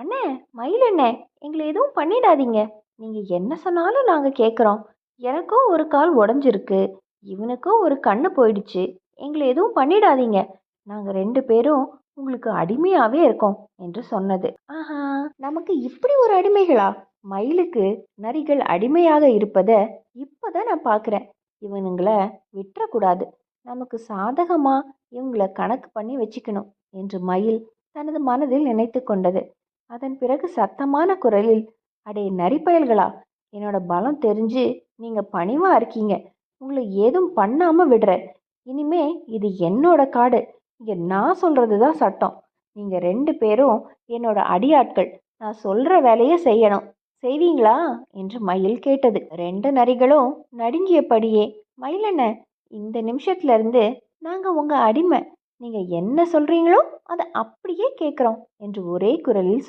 அண்ணே, மயில் அண்ணே, எங்களை எதுவும் பண்ணிடாதீங்க. நீங்க என்ன சொன்னாலும் நாங்க கேட்குறோம். எனக்கும் ஒரு கால் உடஞ்சிருக்கு, இவனுக்கும் ஒரு கண்ணு போயிடுச்சு. எங்களை எதுவும் பண்ணிடாதீங்க. நாங்க 2 பேரும் உங்களுக்கு அடிமையாவே இருக்கோம் என்று சொன்னது. ஆஹா, நமக்கு இப்படி ஒரு அடிமைகளா? மயிலுக்கு நரிகள் அடிமையாக இருப்பத இப்பதான் நான் பார்க்குறேன். இவனுங்களை விட்டுறக்கூடாது. நமக்கு சாதகமா இவங்களை கணக்கு பண்ணி வச்சுக்கணும் என்று மயில் தனது மனதில் நினைத்து கொண்டது. அதன் பிறகு சத்தமான குரலில், அடே நரிப்பயல்களா, என்னோட பலம் தெரிஞ்சு நீங்க பணிவா இருக்கீங்க. உங்களை ஏதும் பண்ணாம விடுறேன். இனிமே இது என்னோட காடு. இங்க நான் சொல்றதுதான் சட்டம். நீங்க 2 பேரும் என்னோட அடியாட்கள். நான் சொல்ற வேலையை செய்யணும். செய்வீங்களா என்று மயில் கேட்டது. 2 நரிகளும் நடுங்கியபடியே, மயிலண்ண, இந்த நிமிஷத்துல இருந்து நாங்க உங்க அடிமை. நீங்க என்ன சொல்றீங்களோ அதை அப்படியே கேட்குறோம் என்று ஒரே குரலில்